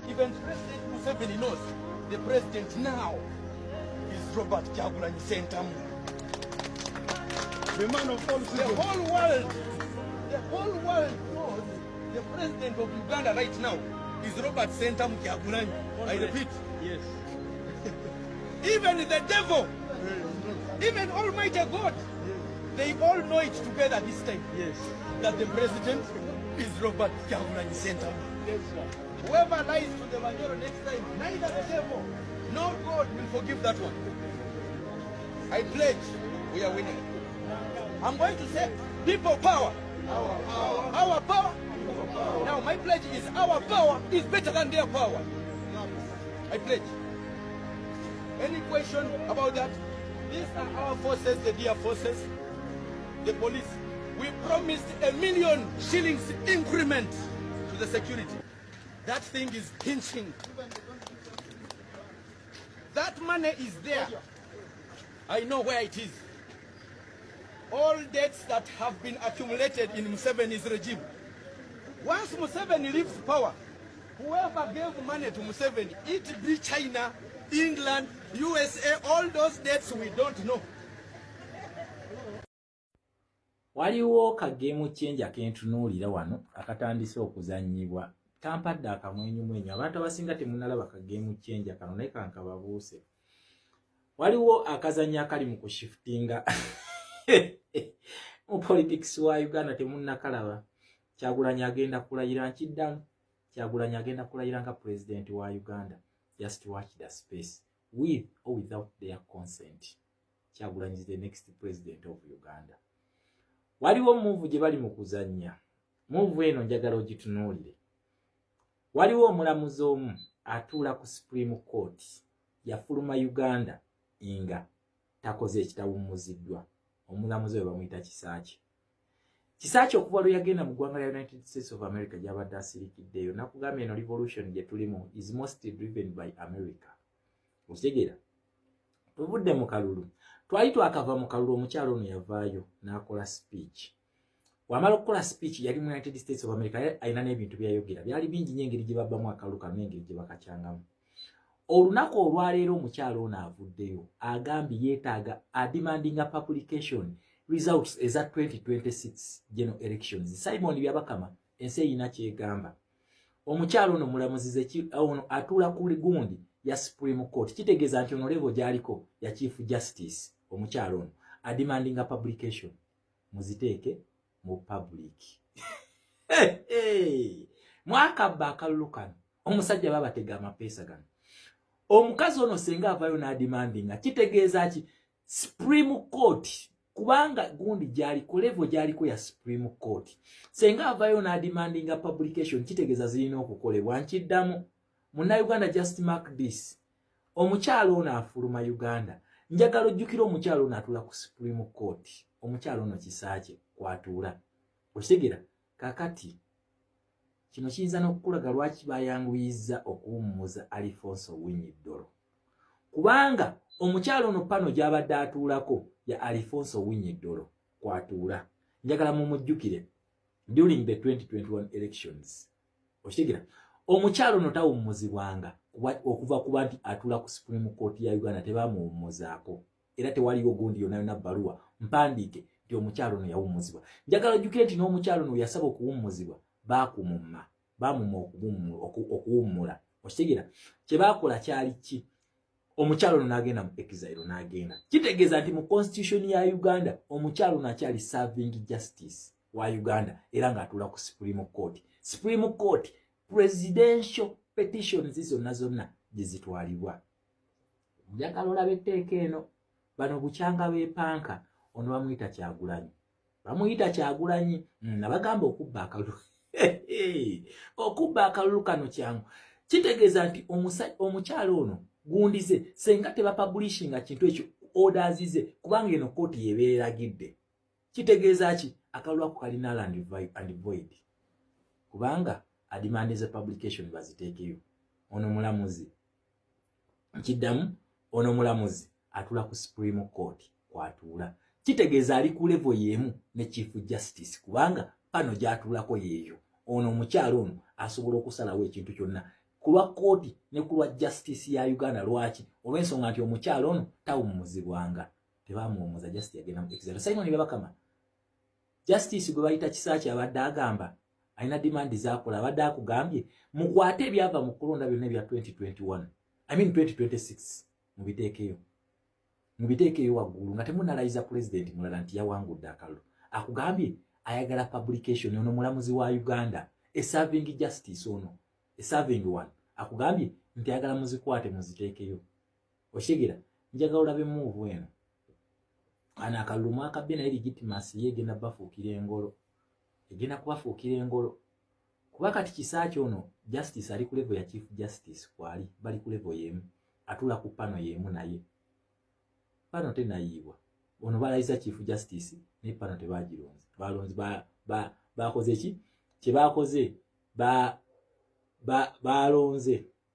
Even President Museveni knows the president now is Robert Kyagulanyi Ssentamu. The man of all the whole world knows the president of Uganda right now is Robert Ssentamu Kyagulanyi. I repeat. Yes. Even the devil, even Almighty God, they all know it together this time. Yes. That the president is Robert Kyagulanyi Ssentamu. Yes, sir. Whoever lies to the Vanero next time, neither the devil nor God will forgive that one. I pledge we are winning. I'm going to say, people power. Our power. Our power. Now my pledge is our power is better than their power. I pledge. Any question about that? These are our forces, the dear forces, the police. We promised $1 million shillings increment to the security. That thing is pinching. That money is there. I know where it is. All debts that have been accumulated in Museveni's regime. Once Museveni leaves power, whoever gave money to Museveni, it be China, England, USA, all those debts we don't know. Waliwo kagemu change akentunuulira wano akatandise okuzanyibwa kampadde akamwenyumwenyu abantu abasinga temunnalaba kagemu change akano naye kankababuuse. Waliwo akazanya akali mu kushiftinga mu politics wa Uganda temunnakalaba. Kyagulanyi agenda kulayira nkiddamu. Kyagulanyi agenda kulayira nga president wa Uganda. Just watch the space. With or without their consent. Kyagulanyi is the next president of Uganda. Waliwo move gye bali mu kuzannya. Move eno njagala ogitunuulire. Waliwo omulamuzi omu atuula ku Supreme Court yafuluma Uganda nga takoze ekitawummuziddwa. Omulamuzi we bamuyita Kisaaki. Kisaaki okuva lwe yagenda mu ggwanga lya United States of America gy'abadde asirikiddeyo nakugambye eno revolution gye tulimu is mostly driven by America. Okitegeera? Tuvudde mu kalulu. Twali twakava mu kalulu omukyalo ono yavaayo n'akola speech. Wamala okukola speech yali mu United States of America ayina n'ebintu byayogera. Byali bingi nnyo engeri gye babbamu akalulu kano n'engeri gye bakacyangamu. Olunaku olwaleero omukyalo ono avuddeyo agambye yeetaaga ademanding a publication results eza 2026 general elections. Simon Byabakama ensi eyina kyegamba. Omukyalo ono mulamuzize ono atuula ku gundi ya Supreme Court. Kitegeeza nti ono level gy'aliko ya Chief Justice omukyalo ono ademanding a publication. Muziteeke mu public. Mwakabba akalulu kano omusajja babatega amapeesa gano. Omukazi ono senga avayo na demanding kitegeeza ki Supreme Court kubanga gundi gyali ku level gyaliko ya Supreme Court senga avayo na demanding a publication kitegeeza zirina okukolebwa nkiddamu. Munnayuganda just mark this. Omukyalo ono afuluma Uganda. Njagala ojjukira omukyalo ono atula ku Supreme Court. Omukyalo ono Kisaaki kwatuula. Okitegeera kakati kino kiyinza n'okukulaga lwaki bayanguyiza okuwummuza Alfonso Winyiddolo. Kubanga omukyalo ono pano gy'abadde atuulako ya Alfonso Winyiddolo kwatuula. Njagala mumujjukire during the 2021 elections. Okitegeera omukyalo ono tawummuzibwanga okuva kuba nti atuula ku Supreme Court ya Uganda tebamuwummuzaako. Era tewaliwo gundi yonna yonna bbaluwa mpandiike nti omukyalo ono yawummuzibwa. Njagala ojjukire nti n'omukyalo ono yasaba okuwummuzibwa bamumma okuwummula. Okitegeera kye baakola kyali ki? Omukyalo ono n'agenda mu exile n'agenda. Kitegeeza nti mu constitution ya Uganda omukyalo ono akyali serving justice wa Uganda era ng'atuula ku Supreme Court. Supreme Court presidential petitions zonna gye zitwalibwa. Njagala olabe etteeka eno bano bukyanga beepanka ono bamuyita Kyagulanyi. Bamuyita Kyagulanyi nabagamba okubba akalulu. Okubba akalulu kano kyangu. Kitegeeza nti omukyalo ono gundize senga tebapublishinga kintu ekyo orders ze kubanga eno kooti yebeeragidde. Kitegeeza ki akalulu ako kalina and void. Kubanga ademandeze publication baziteekeyo. Ono mulamuzi nkiddamu ono mulamuzi atula ku Supreme Court kwatuula. Kitegeeza ali ku level yemu ne Chief Justice kubanga pano gyatuulako yeeyo. Ono omukyalo ono asobola okusalawo ekintu kyonna kulwa kooti ne kulwa justice ya Uganda lwaki olw'ensonga nti omukyalo ono tawummuzibwanga tebamuwummuza justice yagenda mu exile. Simon Babakama justice gwe bayita Kisaaki abadde agamba alina demand z'akola abadde akugambye mukwate ebyava mu kulonda byonna ebya 2021 2026 mubiteekeyo waggulu nga temunalayiza president mulala nti yawangudde akalulu. Akugambye ayagala publication ono mulamuzi wa Uganda serving justice ono serving one akugambye nti ayagala muzikwate muziteekeyo. Oshegera njagala olabe move eno ana akalulu akabbe naye legitimacy yegenda bafuukira engolo egenda kubafuukira engolo kuba kati Kisaaki ono justice ali ku level ya chief justice kwali bali ku level yemu atula ku pano yemu naye pano tenayiibwa ono balayiza chief justice ne pano tebagironze balonze bakoze ki kye bakoze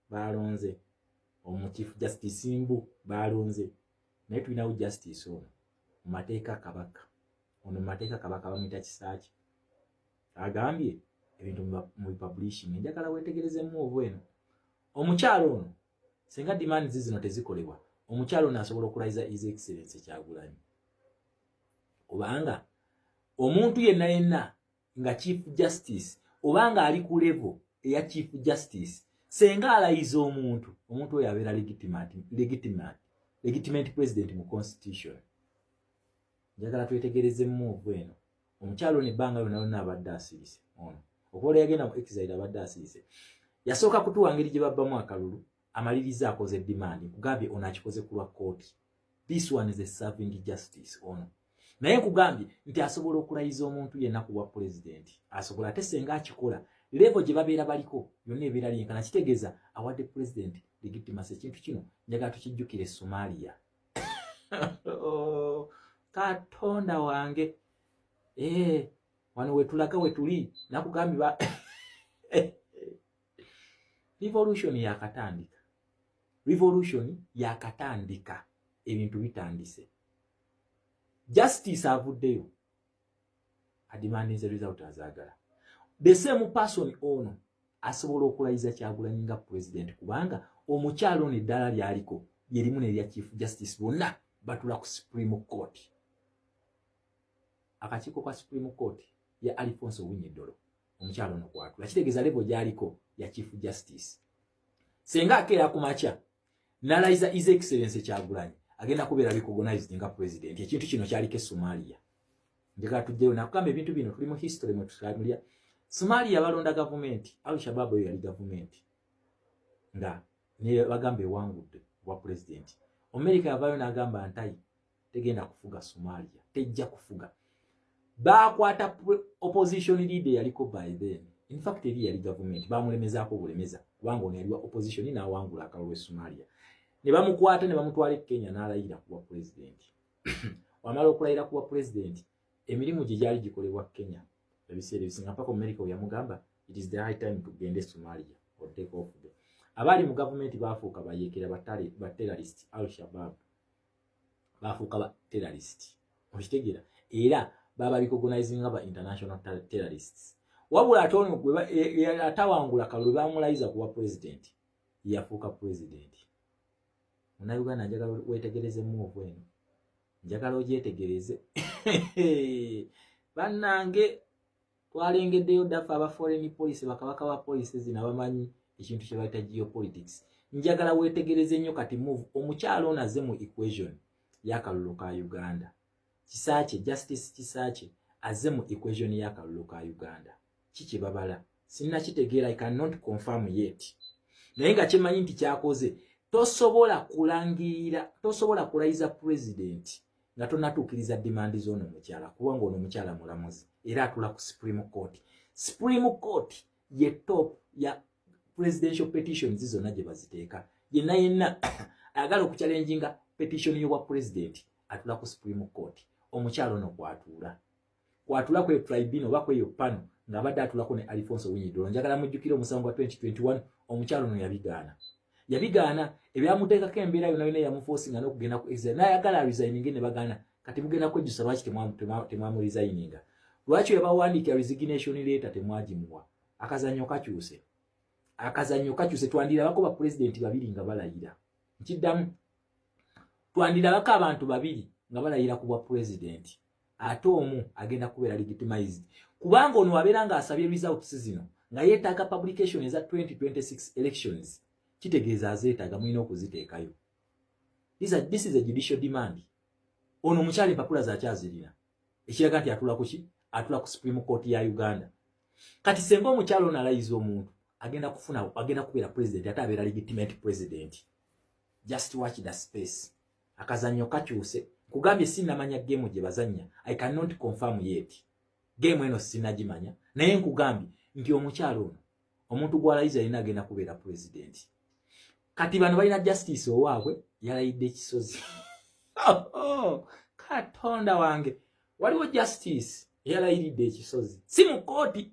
balonze omu chief justice mbu balonze naye tulinawo justice ono mu mateeka kabaka ono mu mateeka kabaka bamuyita Kisaaki agambye ebintu mu publishing njagala wetegereze move eno omukyalo ono senga demand zino tezikolebwa omukyalo ono asobola okulayiza his excellence Kyagulanyi obanga omuntu yenna nga chief justice obanga ali ku level eya chief justice senga alayiza omuntu oyo abeera legitimate president mu constitution. Njagala twetegereze move eno omukyalo ne banga yonna abadde asirise ono okola yagenda mu exile abadde asirise yasooka kutuwa ngeri gye babbamu akalulu amaliriza akoze demand kugambye ono akikoze kulwa kooti. This one is a serving justice ono naye kugambye nti asobola okulayiza omuntu yenna kuwa president asobola ate senga akikola level gye babeera baliko yonna ebeera lyenkana kitegeeza awadde president legitimacy. Ekintu kino njagala tukijjukire Somalia. Katonda wange wano wetulaga wetuli nakugambye revolution yakatandika ebintu bitandise. Justice avuddeyo adimandinze result azagala. The same person ono asobola okulayiza Kyagulanyi nga president kubanga omukyalo ne ddala lyaliko lyerimu nerya chief justice bonna batula ku Supreme Court. Akakiiko ka Supreme Court ya Alfonso Winyedolo omukyalo ono kwatula kitegeeza level gyaliko ya chief justice. Senga akeera ku makya nalayiza his excellence Kyagulanyi agenda kubeera recognized nga president. Ekintu kino kyaliko Somalia. Njagala tujjeyo nakugamba ebintu bino tuli mu history mwe tusanulia. Somalia balonda government Al-Shabaab yali government nga ne bagambe wangudde wa president. America yavayo n'agamba ntayi tegenda kufuga Somalia tejja kufuga. Bakwata opposition leader yaliko by then. In fact yali government bamulemezaako bulemeza kubanga ono yali opposition n'awangula akalulu Somalia. Ne bamukwata ne bamutwala Kenya n'alayira kuwa president. Wamala okulayira kuwa president emirimu gye gyali gikolebwa Kenya ebiseera ebisinga mpaka America yamugamba it is the high time to gende Somalia or take off there. Abali mu government bafuuka bayekera ba terrorist Al-Shabaab bafuuka ba terrorist okitegera era baba recognizing aba international terrorists. Wabula atono gwe atawangula kalulu bamulayiza kuwa president yafuuka president. Muna Uganda njagala wetegereze move eno njagala ogyetegereze bannange twalengeddeyo dafa aba foreign police bakabaka ba police zina bamanyi ekintu kye bayita geopolitics. Njagala wetegereze nnyo kati move omukyalo onaze mu equation y'akalulu ka Uganda. Kisaaki justice Kisaaki aze mu equation y'akalulu ka Uganda. Kiki babala sinna kitegeera I cannot confirm yet. Naye nga kimanyi nti kyakoze tosobola kulayiza president nga tonatuukiriza demand z'ono omukyala kubanga ono omukyala mulamuzi era atula ku Supreme Court. Supreme Court ye top ya presidential petitions zonna gye baziteeka. Yenna ayagala okuchallenginga petition y'obwa president atula ku Supreme Court. Omukyala ono kwatula kwe tribunal oba kweyo pano ng'abadde atulako ne Alfonso Winyedolo. Njagala mujjukire omusango gwa 2021 omukyala ono yabigaana ebyamuteekako embeera yonna yamuforcinga n'okugenda ku exile n'ayagala resigning ne bagaana kati mugenda kwejjusa lwaki temwamuresigninga. Lwaki yabawandiikira resignation letter temwagimuwa. Akazannyo kakyuse akazanyo kakyuse twandirabako ba president babiri nga balayira nkiddamu twandirabako abantu babiri nga balayira ku bwa president ate omu agenda kubeera legitimized kubanga ono wabeera nga asabye results zino nga yeetaaga publication eza 2026 elections kitegeeza azeetaaga mulina okuziteekayo. This is a judicial demand. Ono mukyali empapula zakyazirina ekiraga nti atula kuki atula ku Supreme Court ya Uganda. Kati senga omukyalo ono alayiza omuntu agenda kubeera president ate abeera legitimate president. Just watch the space. Akazanyo kakyuse kugambye sinnamanya game gye bazanya. I cannot confirm yet. Game eno sinnagimanya naye nkugambye nti omukyalo ono omuntu gw'alayiza alina agenda kubeera president. Kati bano balina justice owaabwe yalayidde ekisozi. Katonda wange waliwo justice yalayiridde ekisozi si mu kooti.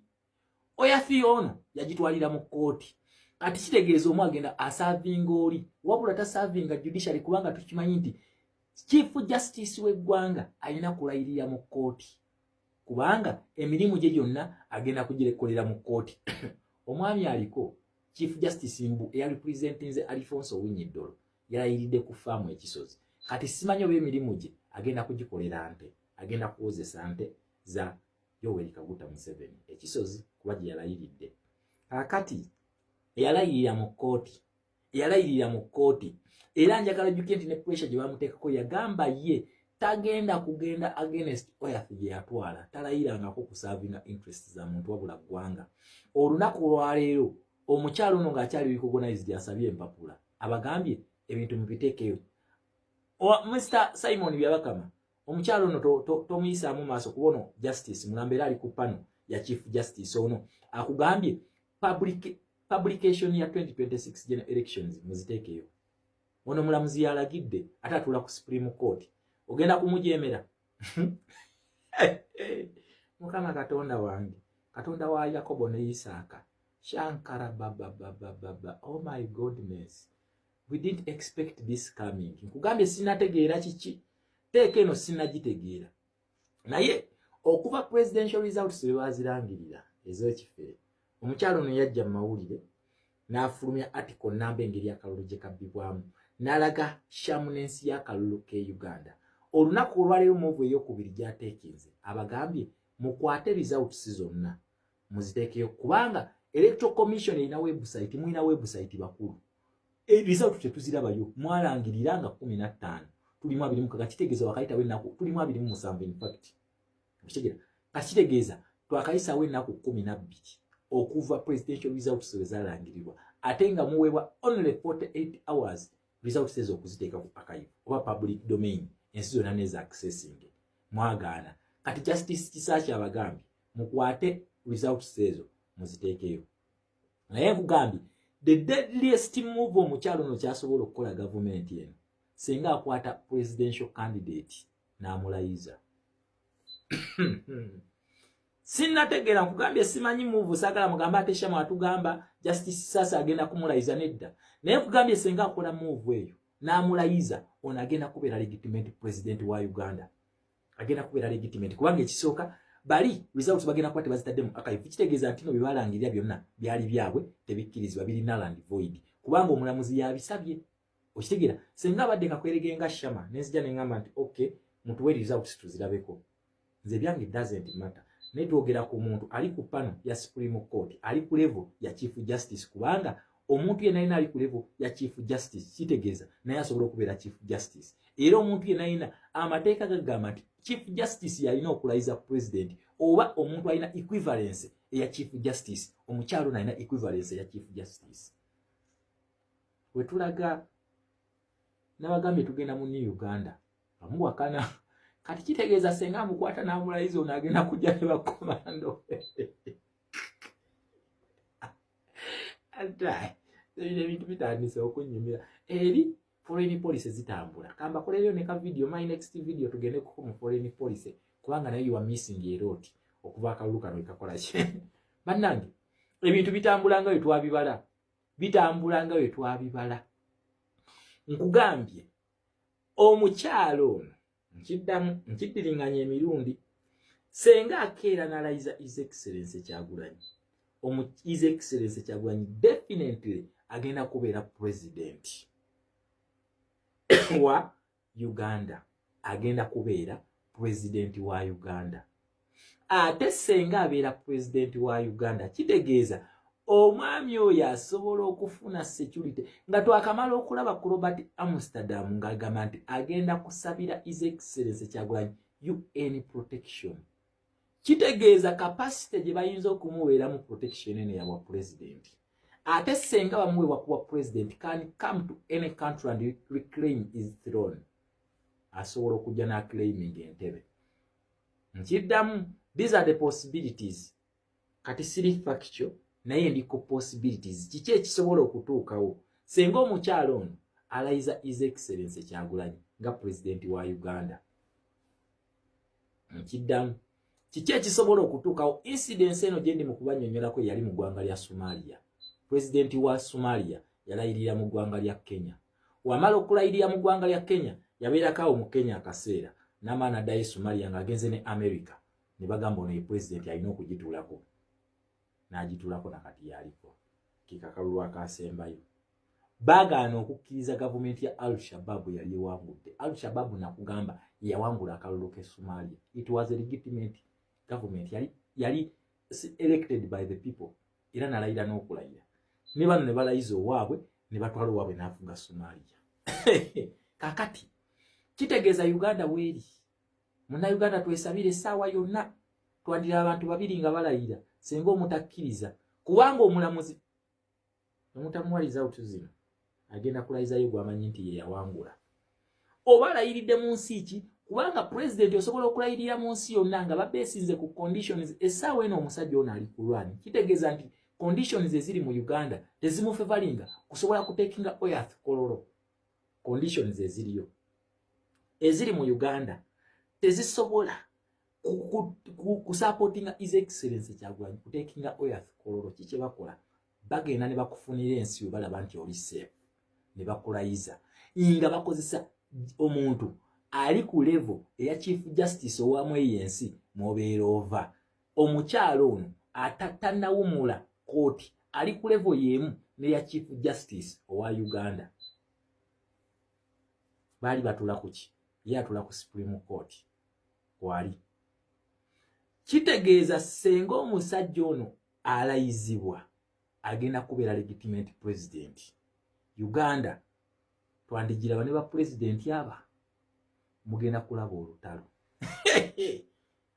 Oyafi ono yagitwalira mu kooti. Kati kitegeeza omu agenda asavinga oli wabula tasavinga judiciary kubanga tukimanyi nti chief justice w'eggwanga alina kulayirira mu kooti kubanga emirimu gye gyonna agenda kugirekolera mu kooti. Omwami aliko chief justice mbu eyarepresentinze Alfonso Winyiddolo yalayiridde ku faamu ekisozi. Kati simanyi oba emirimu gye agenda kugikolera nte agenda kuwozesa nte za Yoweri Kaguta Museveni ekisozi kuba gye yalayiridde. Kakati yalayirira mu kooti era njagala jjuke nti ne pressure gye bamuteekako yagamba ye tagenda kugenda against Oyafi gye yatwala talayirangako kusavinga interest za muntu wabula ggwanga. Olunaku olwaleero omukyalo ono ng'akyali recognized asabye empapula abagambye ebintu mubiteekeyo. Mr. Simon Byabakama omukyalo ono tomuyisaamu maaso kubono justice mulambera ali ku pano ya chief justice ono akugambye publication ya 2026 general elections muziteekeyo. Ono mulamuzi yalagidde ate atula ku Supreme Court ogenda kumujemera. Mukama Katonda wange Katonda wa Yakobo ne Isaaka Shankara baba oh my goodness we didn't expect this coming. Nkugambye sinategeera kiki teeke eno sinagitegeera naye okuva presidential results webazirangirira ez'ekifere omukyalo ono yajja mu mawulire n'afulumya article namba engeri akalulu gye kabbibwamu n'alaga shamunensi y'akalulu ke Uganda. Olunaku olwaleero muvu ey'okubiri gy'ateekinze abagambye mukwate results zonna muziteekeyo kubanga Electoral Commission erina website mwina website bakulu result tetuzirabayo mwalangirira nga 15 tulimu 26 kitegeeza wakayitawo ennaku tulimu 27 in fact kitegeeza kitegeeza twakayisawo ennaku 12 okuva presidential results ezalangirirwa ate nga muweebwa only 48 hours results ezo okuziteeka ku archive oba public domain ensi zonna neza accessing mwagaana. Kati justice Kisakya abagambye mukwate results ezo muziteekeyo naye nkugambye the deadliest move omukyalo ono kyasobola okukola government eno senga akwata presidential candidate n'amulayiza. Sinnategeera nkugambye simanyi move saagala mugamba ate Shama atugamba justice sasa agenda kumulayiza nedda naye nkugambye senga akola move eyo n'amulayiza ono agenda kubeera legitimate president wa Uganda agenda kubeera legitimate kubanga ekisooka bali results bagenda kuba tebazitadde mu archive kitegeeza nti no byebalangirira byonna byali byabwe tebikkirizibwa biri null and void kubanga omulamuzi yabisabye. Okitegeera senga abadde nga kweregenga Shama nenzija neŋŋamba nti okay mutuwe results tuzirabeko nze byange doesn't matter naye twogera ku muntu ali ku pano ya Supreme Court ali ku level ya Chief Justice kubanga omuntu yenna alina ali ku level ya Chief Justice kitegeeza naye asobola okubeera Chief Justice era omuntu yenna alina amateeka gagamba nti Chief Justice yalina okulayiza president oba omuntu alina equivalence eya Chief Justice omukyalo alina equivalence eya Chief Justice. Wetulaga n'abagambye tugenda mu New Uganda amuwakana kati kitegeeza senga mukwata n'amulayiza ono agenda kujja ne bakomando ate ebintu bitandise okunyumira eri foreign police zitambula kamba koleyo ne ka video my next video tugende ku mu foreign police kubanga nayo you are missing a lot okuva akalulu kano ikakola ki bannange ebintu bitambulanga we twabibala nkugambye omukyalo ono nkiddiringanya emirundi senga akeera n'alayiza His Excellency Kyagulanyi His Excellency Kyagulanyi definitely agenda kubeera president wa Uganda. Agenda kubeera president wa Uganda. Ate senga abeera president wa Uganda kitegeeza omwami oyo asobola okufuna security nga twakamala okulaba ku Robert Amsterdam ng'agamba nti agenda kusabira His Excellency Kyagulanyi UN protection. Kitegeeza capacity gye bayinza okumuweeramu protection eno yawa president. Ate senga bamuweebwa kuwa president can come to any country and reclaim his throne. Asobola okujja n'aclaiming entebe. Nkiddamu, these are the possibilities. Kati siri factual naye ndiko possibilities. Kiki ekisobola okutuukawo senga omukyalo ono alayiza His Excellency Kyagulanyi nga president wa Uganda. Nkiddamu, kiki ekisobola okutuukawo? Incidence eno gye ndi mu kubanyonyolako yali mu ggwanga lya Somalia. President wa Somalia yalayirira mu ggwanga lya Kenya. Wamala okulayirira mu ggwanga lya Kenya yabeerako mu Kenya akaseera n'amaana addayo Somalia ng'agenze ne America ne bagamba ono ye president alina okugituulako. N'agituulako nakati yaliko. Kikakalulu akasembayo. Bagaana okukkiriza gavumenti ya Al-Shabaab yali ewangudde. Al-Shabaab nakugamba yawangula akalulu ke Somalia. It was a legitimate government. Yali elected by the people. Era nalayira n'okulayira. Ne bano ne balayiza owaabwe ne batwala owaabwe n'afuga Somalia. Kakati kitegeeza Uganda weeri. Munnayuganda twesabire essaawa yonna twandira abantu babiri nga balayira senga omutakkiriza kubanga omulamuzi omutamuwaliza otuzino agenda kulayizayo gw'amanyi nti ye yawangula. Oba alayiridde mu nsi ki? Kubanga president osobola okulayirira mu nsi yonna nga babeesinze ku conditions. Essaawa eno omusajja ono ali ku lwani. Kitegeeza nti conditions eziri mu Uganda tezimufevalinga kusobola kutekinga oyath kololo. Conditions eziriyo eziri mu Uganda tezisobola kusupportinga His Excellency Kyagulanyi kutekinga oyath kololo. Kiki bakola? Bagenda ne bakufunira ensi yo balaba nti oli safe ne bakulayiza nga bakozesa omuntu ali ku level eya Chief Justice owamu eyensi mobeera ova. Omukyalo ono atatannawumula kooti ali ku level yemu neya Chief Justice owa Uganda. Baali batula kuki? Ye atula ku Supreme Court kwali. Kitegeeza senga omusajja ono alayizibwa agenda kubeera legitimate president. Uganda twandigiraba ne ba president aba mugenda kulaba olutalo.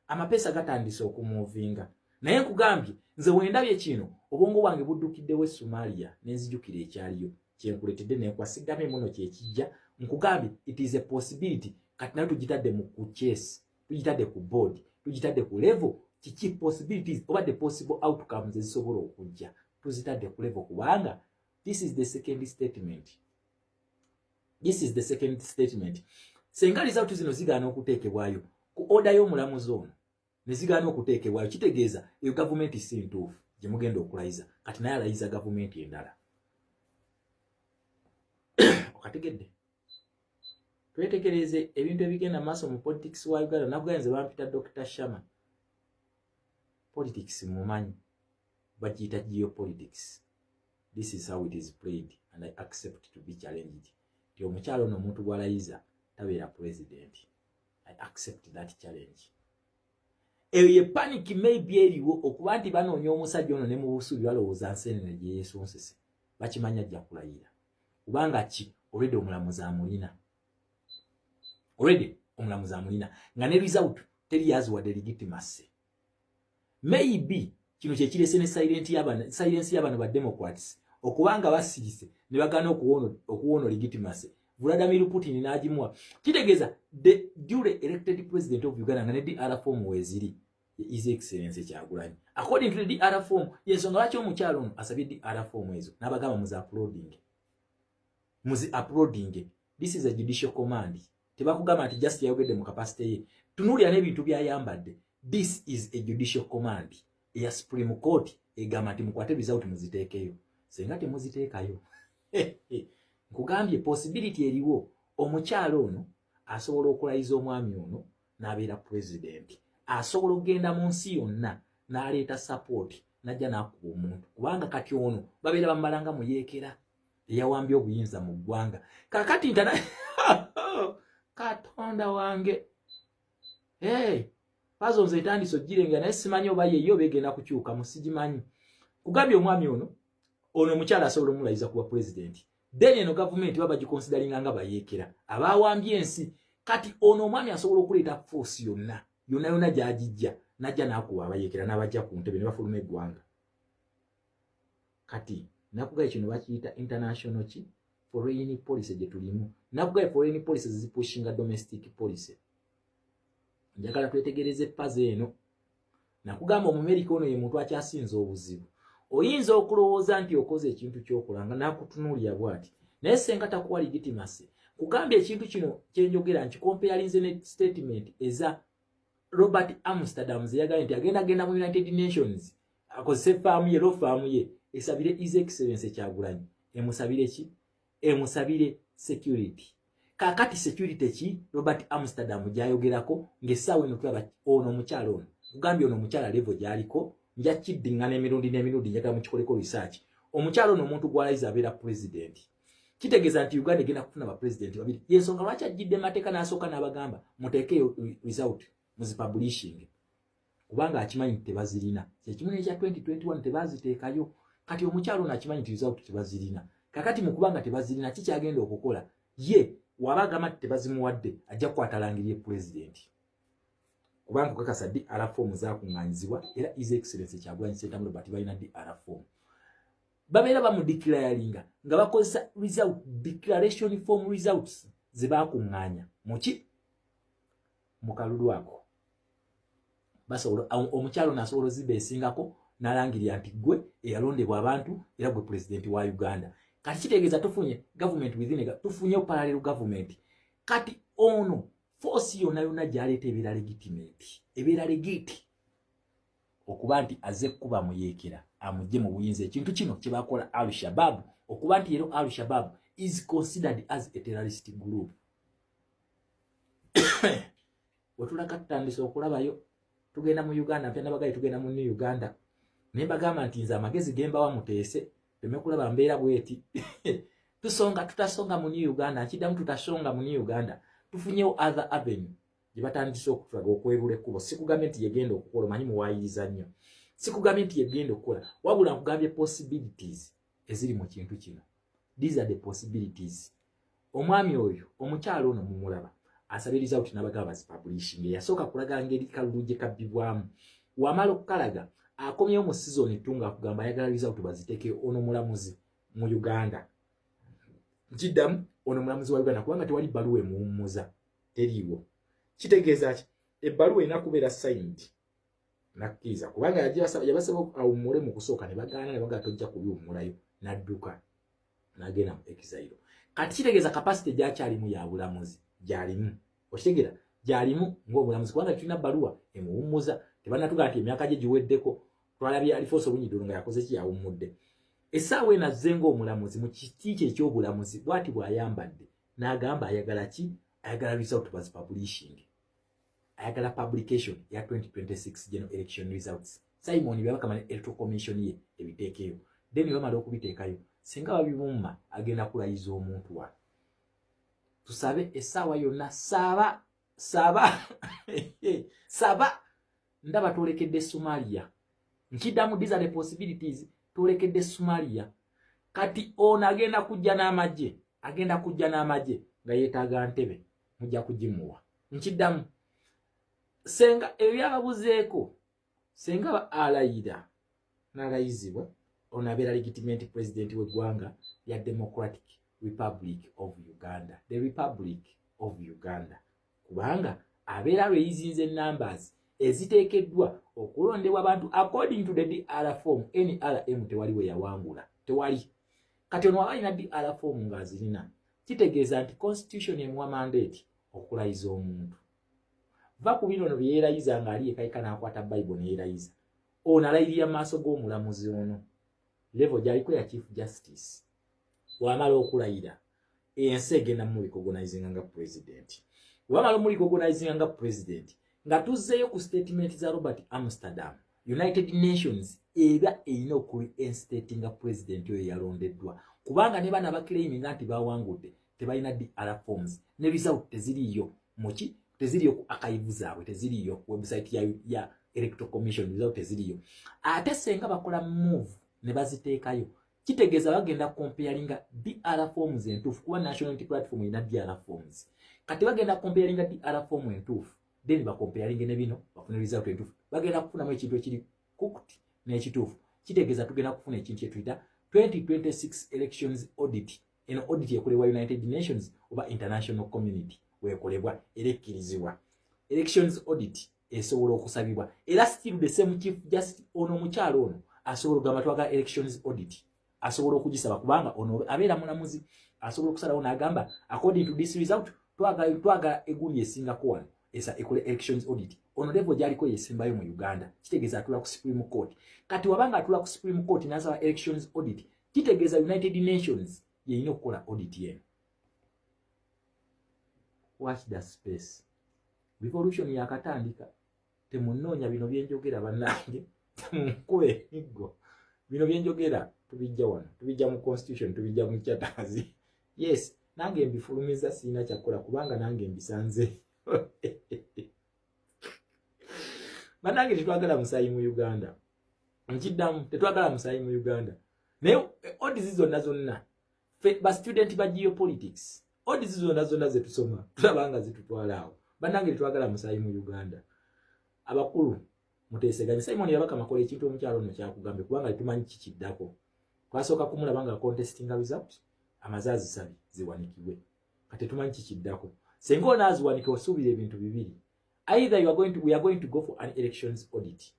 Amapeesa gatandise okumuvinga. Naye nkugambye nze wendabye kino obwongo bwange buddukiddewo Somalia nenzijukira ekyaliyo kyenkuletedde nekwasigamye muno kyekijja. Nkugambye it is a possibility. Kati nayo tugitadde mu kuchase, tugitadde ku board, tugitadde ku level. Kiki possibilities oba the possible outcomes ezisobola okujja tuzitadde ku level kubanga this is the second statement. This is the second statement. Senga result zino zigaana okuteekebwayo ku order y'omulamuzi ono ne zigaana okuteekebwayo kitegeeza eyo government si ntuufu gye mugenda okulayiza. Kati naye alayiza government endala. Okategedde? Twetegereze ebintu ebigenda maaso mu politics wa Uganda. Nakuganze bampita Dr. Shama. Politics mumanyi bagiyita geopolitics. This is how it is played and I accept to be challenged. Ti omukyalo ono omuntu gwalayiza tabeera president. I accept that challenge. Eyo ye panic maybe eriwo okuba nti banoonya omusajja ono ne mu busubi balowooza nseenene gye yeesonsese. Bakimanya ajja kulayira. Kubanga ki? Already omulamuzi amulina. Already omulamuzi amulina. Nga ne result teri yaziwadde legitimacy. Maybe kino kye kirese ne silence y'abano ba Democrats okubanga basirise ne bagana okuwona legitimacy. Vladimir Putin n'agimuwa. Kitegeeza the duly elected president of Uganda nga ne DR form weziri His Excellency Kyagulanyi. According to the DR form, yensonga lwaki omukyalo ono asabye DR form ezo n'abagamba muzi uploading. This is a judicial command. Tebakugamba nti just yayogedde mu capacity ye. Tunuulira n'ebintu byayambadde. This is a judicial command. Eya Supreme Court egamba nti mukwate result muziteekeyo. Senga temuziteekayo. Nkugambye possibility eriwo omukyalo ono asobola okulayiza omwami ono n'abeera president. Asobola okugenda mu nsi yonna n'aleeta support najja nakuba omuntu kubanga kati ono babeera bamalanga muyeekera eyawambye obuyinza mu ggwanga kakati ntana Katonda wange pazo nze etandise ogirenga naye simanyi oba yeyo begenda kukyuka musigimanyi kugambye omwami ono omukyala asobola omulayiza kuba president then eno gavumenti baba gikonsideringa nga bayeekera abawambye ensi kati ono omwami asobola okuleeta force yonna gyagijja najja nakuba abayeekera n'abajja ku ntebe ne bafuluma eggwanga kati nakugaye kino bakiyita international foreign policy gye tulimu nakugaye foreign policy zipushinga domestic policy njagala twetegereze paze eno nakugamba omumerika ono ye muntu akyasinza obuzibu oyinza okulowooza nti okoze ekintu ky'okulanga nakutunuulira bw'ati naye senga takuwa legitimacy kugambye ekintu kino kyenjogera nti comparinze ne statement eza Robert Amsterdam zeyagaye nti agenda mu United Nations akozese faamu ye esabire His Excellency Kyagulanyi emusabire ki emusabire security kakati security ki Robert Amsterdam gyayogerako ng'essaawa eno tulaba ono omukyala ono kugambye ono omukyala level gyaliko nja kiddingana n'emirundi njagala mukikoleko research omukyala ono omuntu gw'alayiza abeera president kitegeeza nti Uganda egenda kufuna ba president babiri yensonga lwaki ajjidde mateeka n'asooka n'abagamba muteekeyo result muzipublishing kubanga akimanyi nti tebazirina kyekimu n'ekya 2021 tebaziteekayo kati omukyala ono akimanyi nti result tebazirina kakati mu kubanga tebazirina kikyagenda okukola ye waba agamba nti tebazimuwadde ajja kukwatalangirie president kubanga okakasa DR form zakuŋŋaanyizibwa era His Excellency Kyagulanyi Ssentamu Robert balina DR form babeera bamudeclaringa nga bakozesa result declaration form results ze bakuŋŋaanya muki mu kalulu ako basobola omukyalo nasobola ziba esingako n'alangirira nti gwe eyalondebwa abantu era gwe president wa Uganda kati kitegeeza tufunye government within tufunye parallel government kati ono force yonna gyaleeta ebeera legiti okuba nti aze kuba muyeekera amugye mu buyinza ekintu kino kye bakola Al-Shabaab okuba nti ero Al-Shabaab is considered as a terrorist group wetulaka tutandise okulabayo tugenda mu Uganda mpya nabagaye tugenda mu New Uganda naye bagamba nti nze amagezi gembawa muteese temekulaba mbeera bweti tutasonga mu New Uganda nkiddamu tutasonga mu New Uganda tufunyewo other avenue gye batandise okutulaga okwerula ekkubo sikugambye nti yegenda okukola manyi muwaayiriza nnyo sikugambye nti yegenda okukola wabula nkugambye possibilities eziri mu kintu kino these are the possibilities omwami oyo omukyalo ono mumulaba asabiriza kuti n'abagaba bazipublishing yasooka kulaga ngeri kalulu gye kabbibwamu wamala okukalaga akomyewo mu season tunga akugamba ayagala result baziteeke ono mulamuzi mu Uganda nkiddamu ono mulamuzi wa Uganda kubanga tewali bbaluwa emuwummuza teriiwo kitegeeza ki ebbaluwa erina kubeera signed nakkiriza kubanga yabasaba awummule mu kusooka ne bagaana ne bagala tojja kubiwummulayo n'adduka n'agenda mu exile kati kitegeeza capacity gyakyalimu ya bulamuzi gyalimu okitegeera gyalimu ng'obulamuzi kubanga tulina bbaluwa emuwummuza tebanatuga nti emyaka gye giweddeko twalabye Alfonso Bunyidoro nga yakoze ki yawummudde essaawa eno azze ng'omulamuzi mu kiti kye eky'obulamuzi bw'ati bw'ayambadde n'agamba ayagala ki ayagala result publishing ayagala publication ya 2026 general election results Simon byabakama ne electoral commission ye ebiteekeyo then bamala okubiteekayo singa babibumma agenda kulayiza omuntu wa tusabe essaawa yonna saba ndaba tolekedde Somalia nkiddamu these are the possibilities tolekedde Somalia kati ono agenda kujja n'amagye nga yeetaaga ntebe mujja kugimuwa nkiddamu senga ebyababuzeeko senga ba alayira n'alayizibwa ono abeera legitimate president w'eggwanga lya Democratic Republic of Uganda the Republic of Uganda kubanga abeera lweyizinze numbers eziteekeddwa okulondebwa abantu according to the DR form NRM tewali we yawangula tewali kati ono alina DR form ng'azirina kitegeeza nti constitution emuwa mandate okulayiza omuntu va ku bino bye yeerayiza ng'ali ekayika n'akwata Bible ne yeerayiza ono alayirira maaso g'omulamuzi ono level gy'aliko ya Chief Justice wamala okulayira ensi egenda mu recognizinga nga president wamala mu recognizinga nga president nga tuzzeeyo ku statement za Robert Amsterdam United Nations eba erina okuinstatinga president oyo yalondeddwa kubanga ne bana bakilaiminga nti bawangudde tebalina DR forms ne result teziriyo muki teziriyo ku archive zaabwe teziriyo ku website ya Electoral Commission result teziriyo ate senga bakola move ne baziteekayo kitegeeza bagenda comparinga DR forms entuufu kuba National Unity Platform ina DR forms kati bagenda comparinga DR form entuufu then bakomparinge ne bino bafune result entuufu bagenda kufunamu ekintu ekiri cooked n'ekituufu kitegeeza tugenda kufuna ekintu kye tuyita 2026 elections audit eno audit ekolebwa United Nations oba international community weekolebwa erekkirizibwa elections audit esobola okusabibwa era still the same chief justice ono mukyalo ono asobola okugamba twagala elections audit asobola okugisaba kubanga ono abeera mulamuzi asobola okusalawo n'agamba according to this result twagala egundi esingako wano esa ekole elections audit ono level gyaliko yesimbayo mu Uganda kitegeeza atula ku Supreme Court kati wabanga atula ku Supreme Court n'asaba elections audit kitegeeza United Nations yeyina okukola audit yeno. Watch the space. Revolution yakatandika temunoonya bino byenjogera bannange temunkube emigo bino byenjogera tubijja wano tubijja mu constitution tubijja mu charters yes nange mbifulumiza sina kyakola kubanga nange mbisanze bannange tetwagala musayi mu Uganda nkiddamu tetwagala musayi mu Uganda naye odds zonna ba student ba geopolitics odds zonna zetusoma tulabanga zitutwala awo bannange tetwagala musayi mu Uganda abakulu muteeseganye Simon yabaka makola ekintu omukyalo ono kyakugambe kubanga tumanyi kikiddako twasooka kumulabanga contesting result amazazi sabi ziwanikibwe kati tumanyi kikiddako senga onaaziwanike osuubira ebintu bibiri either we are going to go for an elections audit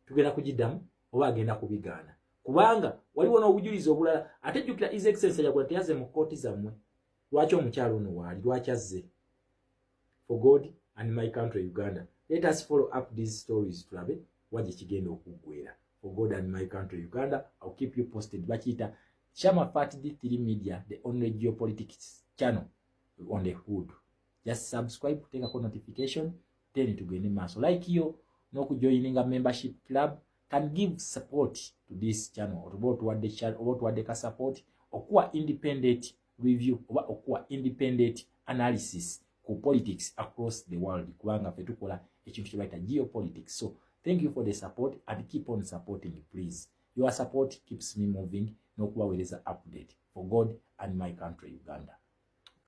tugenda kugiddamu oba agenda kubigaana kubanga waliwo n'obujulizi obulala ate jjukira his excellency yagula teyaze mu kkooti zammwe lwaki omukyalo ono waali lwaki azze for God and my country Uganda. Let us follow up these stories tulabe waje kigenda okuggwera. For God and my country Uganda, I'll keep you posted. Bakita Shama Fat D3 Media, the only geopolitics channel on the hood. Just subscribe, take a notification, then to gain maso. Like you, no joining a membership club can give support to this channel or about what the channel or what they can support or kwa independent review or kwa independent analysis ku politics across the world kubanga fetukola ekintu kyebayita geopolitics. So thank you for the support and keep on supporting please. Your support keeps me moving n'okubaweereza update for God and my country Uganda.